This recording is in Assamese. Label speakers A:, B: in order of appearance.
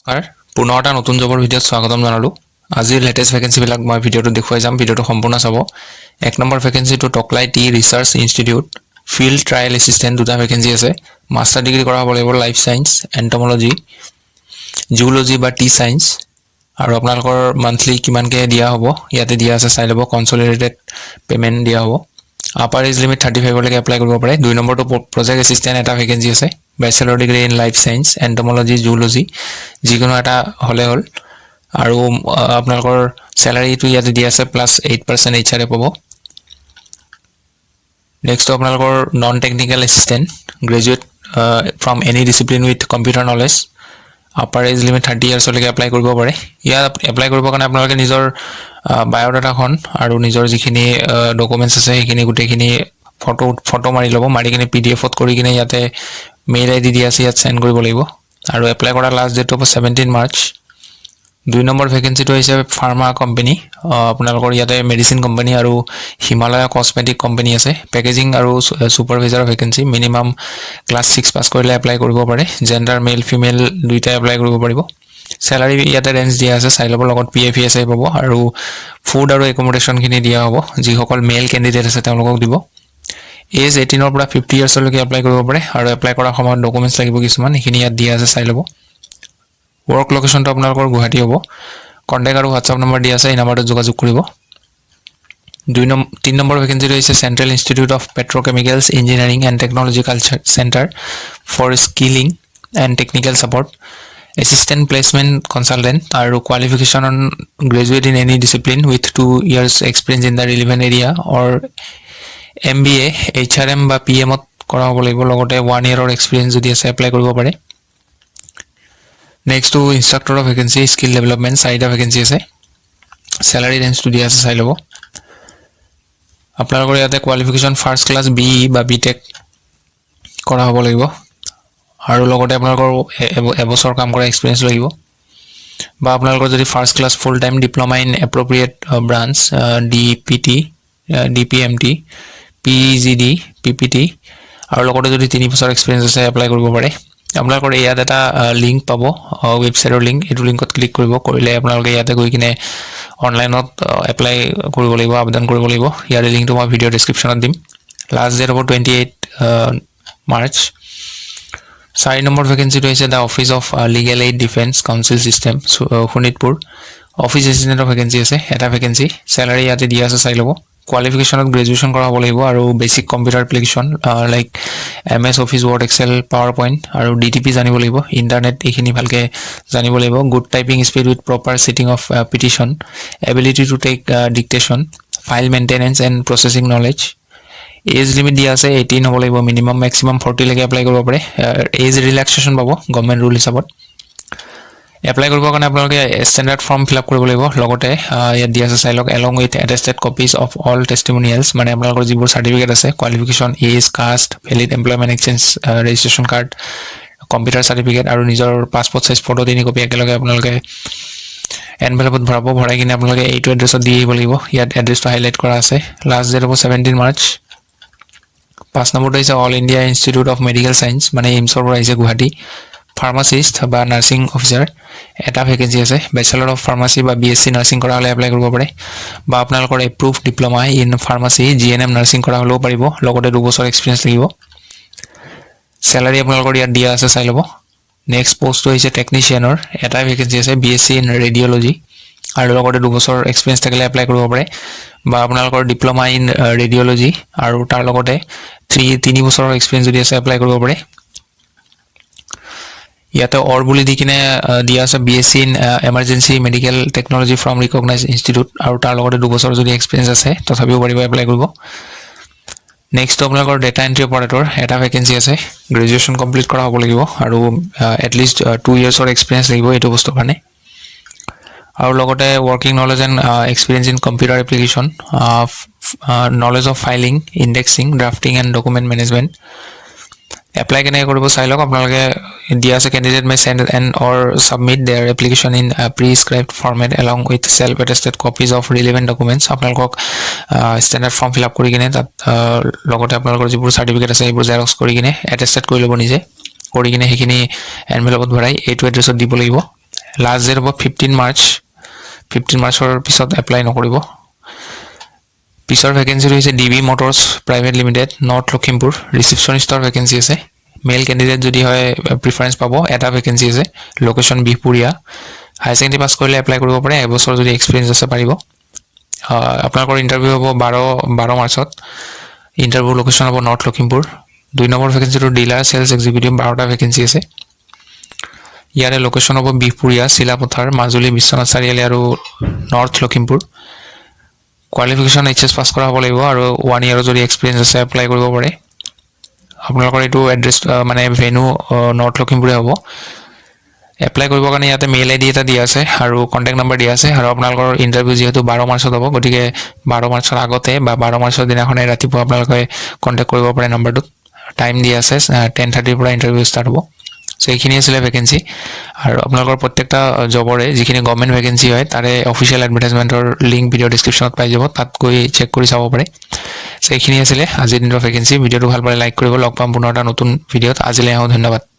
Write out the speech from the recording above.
A: নমস্কাৰ পুনৰ এটা নতুন জবৰ ভিডিঅ'ত স্বাগতম জনালোঁ। আজিৰ লেটেষ্ট ভেকেঞ্চিবিলাক মই ভিডিঅ'টো দেখুৱাই যাম, ভিডিঅ'টো সম্পূৰ্ণ চাব। 1 নম্বৰ ভেকেঞ্চিটো Tocklai tea research institute field trial assistant, দুটা ভেকেঞ্চি আছে। মাষ্টাৰ ডিগ্ৰী কৰা হ'ব লাগিব লাইফ ছায়েন্স, এণ্টমলজি, জিঅ'লজি বা টি ছায়েন্স। আৰু আপোনালোকৰ মান্থলি কিমানকৈ দিয়া হ'ব ইয়াতে দিয়া আছে, চাই ল'ব। কনচলিডেটেড পে'মেণ্ট দিয়া হ'ব। আপাৰ এজ লিমিট 35লৈকে এপ্লাই কৰিব পাৰে। 2 নম্বৰটো প্ৰজেক্ট এছিষ্টেণ্ট এটা ভেকেঞ্চি আছে। Bachelor degree in life science, entomology, zoology যিকোনো এটা হ'লে হ'ল। আৰু আপোনালোকৰ চেলাৰীটো ইয়াতে দিয়া আছে +8% HR পাব। নেক্সটটো আপোনালোকৰ non technical assistant, graduate from any discipline with computer knowledge. Upper age limit 30 ইয়াৰ্ছলৈকে এপ্লাই কৰিব পাৰে। ইয়াত এপ্লাই কৰিবৰ কাৰণে আপোনালোকে নিজৰ বায়'ডাটাখন আৰু নিজৰ যিখিনি ডকুমেণ্টছ আছে সেইখিনি গোটেইখিনি ফটো মাৰি ল'ব। মাৰি কিনে PDF-ত কৰি কিনে ইয়াতে মেইল ID দিয়া আছে, ইয়াত চেণ্ড কৰিব লাগিব। আৰু এপ্লাই কৰা লাষ্ট ডেটটো হ'ব 17 মাৰ্চ। 2 নম্বৰ ভেকেঞ্চিটো হৈছে ফাৰ্মা কোম্পানী। আপোনালোকৰ ইয়াতে মেডিচিন কোম্পানী আৰু হিমালয়া কছমেটিক কোম্পানী আছে। পেকেজিং আৰু ছুপাৰভাইজাৰৰ ভেকেঞ্চি। মিনিমাম ক্লাছ 6 পাছ কৰিলে এপ্লাই কৰিব পাৰে। জেণ্ডাৰ মেল ফিমেল দুইটাই এপ্লাই কৰিব পাৰিব। চেলাৰী ইয়াতে ৰেঞ্জ দিয়া আছে, চাই ল'ব। লগত PF ESI পাব আৰু ফুড আৰু একমডেশ্যনখিনি দিয়া হ'ব। যিসকল মেল কেণ্ডিডেট আছে তেওঁলোকক দিব। এজ 18ৰ পৰা 50 ইয়াৰ্ছলৈকে এপ্লাই কৰিব পাৰে। আৰু এপ্লাই কৰাৰ সময়ত ডকুমেণ্টছ লাগিব কিছুমান, সেইখিনি ইয়াত দিয়া আছে, চাই ল'ব। ৱৰ্ক লোকেশ্যনটো আপোনালোকৰ গুৱাহাটী হ'ব। কণ্টেক্ট আৰু হোৱাটছআপ নম্বৰ দিয়া আছে, এই নাম্বাৰটোত যোগাযোগ কৰিব। 3 নম্বৰ ভেকেঞ্চিটো হৈছে central institute of petrochemicals engineering and technology culture centre for skilling and technical support, assistant placement consultant. আৰু qualification on graduate in any discipline with 2 years experience in the relevant area or MBA HRM বা PM-ত কৰা হ'ব লাগিব। লগতে 1 year এক্সপিৰিয়েঞ্চ যদি আছে এপ্লাই কৰিব পাৰে। নেক্সটটো ইনষ্ট্ৰাক্টৰৰ ভেকেঞ্চি, স্কিল ডেভেলপমেণ্ট, 4টা ভেকেঞ্চি আছে। চেলাৰী ৰেঞ্জটো দিয়া আছে, চাই ল'ব। আপোনালোকৰ ইয়াতে কোৱালিফিকেশ্যন ফাৰ্ষ্ট ক্লাছ BE বা BTech কৰা হ'ব লাগিব। আৰু লগতে আপোনালোকৰ এবছৰ কাম কৰা এক্সপিৰিয়েঞ্চ লাগিব। বা আপোনালোকৰ যদি first class full time diploma in appropriate branch DPT, DPMT, PGD, PPT আৰু লগতে যদি 3 বছৰ এক্সপিৰিয়েঞ্চ আছে এপ্লাই কৰিব পাৰে। আপোনালোকৰ ইয়াত এটা লিংক পাব, ৱেবছাইটৰ লিংক। এইটো লিংকত ক্লিক কৰিলে আপোনালোকে ইয়াতে গৈ কিনে অনলাইনত এপ্লাই কৰিব লাগিব, আবেদন কৰিব লাগিব। ইয়াৰ লিংকটো মই ভিডিঅ' ডেছক্ৰিপশ্যনত দিম। লাষ্ট ডেট হ'ব 28 মাৰ্চ। 4 নম্বৰ ভেকেঞ্চিটো হৈছে the office of legal aid defence council system, Sonitpur. Office এছিষ্টেণ্টৰ ভেকেঞ্চি আছে, এটা ভেকেঞ্চি। চেলাৰী ইয়াতে দিয়া আছে, চাই ল'ব। কোৱালিফিকেশ্যনত গ্ৰেজুৱেশ্যন কৰা হ'ব লাগিব আৰু basic computer application like MS Office, Word, Excel, PowerPoint আৰু DTP জানিব লাগিব। ইণ্টাৰনেট এইখিনি ভালকৈ জানিব লাগিব। Good typing speed with proper sitting of petition, ability to take dictation, file maintenance and processing knowledge. Age limit দিয়া আছে 18 হ'ব লাগিব। মিনিমাম মেক্সিমাম 40লৈকে এপ্লাই কৰিব পাৰে। এজ ৰিলেক্সেশ্যন পাব গভৰ্ণমেণ্ট ৰুল হিচাপত। এপ্লাই কৰিবৰ কাৰণে আপোনালোকে ষ্টেণ্ডাৰ্ড ফৰ্ম ফিল আপ কৰিব লাগিব। লগতে ইয়াত দিয়া আছে, চাই লওক। Along with attested copies of all testimonials, মানে আপোনালোকৰ যিবোৰ চাৰ্টিফিকেট আছে, qualification, age, caste, valid employment exchange registration card, computer certificate আৰু নিজৰ পাছপৰ্ট চাইজ ফটো 3 কপি একেলগে আপোনালোকে এনভেলপত ভৰাব। ভৰাই কিনে আপোনালোকে এইটো এড্ৰেছত দি আহিব লাগিব। ইয়াত এড্ৰেছটো হাইলাইট কৰা আছে। লাষ্ট ডেট হ'ব 17 মাৰ্চ। 5 নম্বৰটো হৈছে all India institute of medical science, মানে এইমছৰ পৰা আহিছে গুৱাহাটী। ফাৰ্মাচিষ্ট বা নাৰ্ছিং অফিচাৰ, এটা ভেকেঞ্চি আছে। বেচেলৰ অফ ফাৰ্মাচী বা BSc নাৰ্ছিং কৰা হ'লে এপ্লাই কৰিব পাৰে। বা আপোনালোকৰ approve diploma in pharmacy GNM nursing কৰা হ'লেও পাৰিব। লগতে 2 বছৰ এক্সপিৰিয়েঞ্চ লাগিব। চেলাৰী আপোনালোকৰ ইয়াত দিয়া আছে, চাই ল'ব। নেক্সট পষ্টটো হৈছে টেকনিচিয়ানৰ, এটা ভেকেঞ্চি আছে। BSc ইন ৰেডিঅ'লজি আৰু লগতে 2 বছৰ এক্সপিৰিয়েঞ্চ থাকিলে এপ্লাই কৰিব পাৰে। বা আপোনালোকৰ ডিপ্ল'মা ইন ৰেডিঅ'লজি আৰু তাৰ লগতে 3 বছৰৰ এক্সপিৰিয়েঞ্চ যদি আছে এপ্লাই কৰিব পাৰে। ইয়াতে অৰ বুলি দি কিনে দিয়া আছে BSc in emergency medical technology from recognise institute আৰু তাৰ লগতে 2 বছৰ যদি এক্সপিৰিয়েঞ্চ আছে তথাপিও পাৰিব এপ্লাই কৰিব। নেক্সটটো আপোনালোকৰ ডেটা এণ্ট্ৰি অপাৰেটৰ, এটা ভেকেঞ্চি আছে। গ্ৰেজুৱেশ্যন কমপ্লিট কৰা হ'ব লাগিব আৰু এটলিষ্ট 2 yearsৰ এক্সপিৰিয়েঞ্চ লাগিব এইটো বস্তুৰ কাৰণে। আৰু লগতে working knowledge and experience in computer application, knowledge of filing, indexing, drafting and document management. Apply কেনেকৈ কৰিব চাই লওক। আপোনালোকে দিয়া আছে candidate may send and or submit their application in prescribed format along with self attested copies of relevant documents. আপোনালোকক ষ্টেণ্ডাৰ্ড ফৰ্ম ফিল আপ কৰি কিনে তাত লগতে আপোনালোকৰ যিবোৰ চাৰ্টিফিকেট আছে সেইবোৰ জেৰক্স কৰি কিনে এটেষ্টেড কৰি ল'ব নিজে। কৰি কিনে সেইখিনি এনভেলপত ভৰাই এইটো এড্ৰেছত দিব লাগিব। লাষ্ট ডেট হ'ব 15 মাৰ্চৰ পিছত এপ্লাই নকৰিব পিছৰ ভেকেঞ্চিটো হৈছে DB motors private limited north Lakhimpur ৰিচিপশ্যনিষ্টৰ ভেকেঞ্চি আছে মেল কেণ্ডিডেট যদি হয় প্ৰিফাৰেঞ্চ পাব এটা ভেকেঞ্চি আছে লোকেশ্যন বিহপুৰীয়া হাই সেকেন্ডাৰী পাছ কৰিলে এপ্লাই কৰিব পাৰে এবছৰ যদি এক্সপিৰিয়েঞ্চ আছে পাৰিব আপোনালোকৰ ইণ্টাৰভিউ হ'ব 12 মাৰ্চত ইণ্টাৰভিউ লোকেশ্যন হ'ব নৰ্থ লখিমপুৰ 2 নম্বৰ ভেকেঞ্চিটো ডিলাৰ সেলছ এক্সিকিউটিভ 12টা ভেকেঞ্চি আছে ইয়াৰে লোকেশ্যন হ'ব বিহপুৰীয়া চিলাপথাৰ মাজুলী বিশ্বনাথ চাৰিআলি আৰু নৰ্থ লখিমপুৰ কোৱালিফিকেশ্যন HS পাছ কৰা হ'ব লাগিব আৰু 1 ইয়াৰৰ যদি এক্সপিৰিয়েঞ্চ আছে এপ্লাই কৰিব পাৰে আপোনালোকৰ এইটো এড্ৰেছ মানে ভেনু নৰ্থ লখিমপুৰে হ'ব এপ্লাই কৰিবৰ কাৰণে ইয়াতে মেইল ID এটা দিয়া আছে আৰু কন্টেক্ট নম্বৰ দিয়া আছে আৰু আপোনালোকৰ ইণ্টাৰভিউ যেহেতু 12 মাৰ্চত হ'ব গতিকে 12 মাৰ্চৰ আগতে বা 12 মাৰ্চৰ দিনাখনে ৰাতিপুৱা আপোনালোকে কন্টেক্ট কৰিব পাৰে নম্বৰটোত টাইম দিয়া আছে 10:30 পৰা ইণ্টাৰভিউ ষ্টাৰ্ট হ'ব সো এইখিনি আছিল ভেকেঞ্চি আৰু আপোনালোকৰ প্ৰত্যেকটা জবৰে যিখিনি গভৰ্ণমেণ্ট ভেকেঞ্চি হয় তাৰে অফিচিয়েল এডভাৰটাইজমেন্টৰ লিংক ভিডিও ডেসক্ৰিপচনত পাই যাব তাত গৈ চেক কৰি চাব পাৰে সো এইখিনি আছিল আজিৰ দিনৰ ভেকেঞ্চি ভিডিওটো ভাল পালে লাইক কৰিব লগ পাম পুনৰ এটা নতুন ভিডিওত আজিলৈ ধন্যবাদ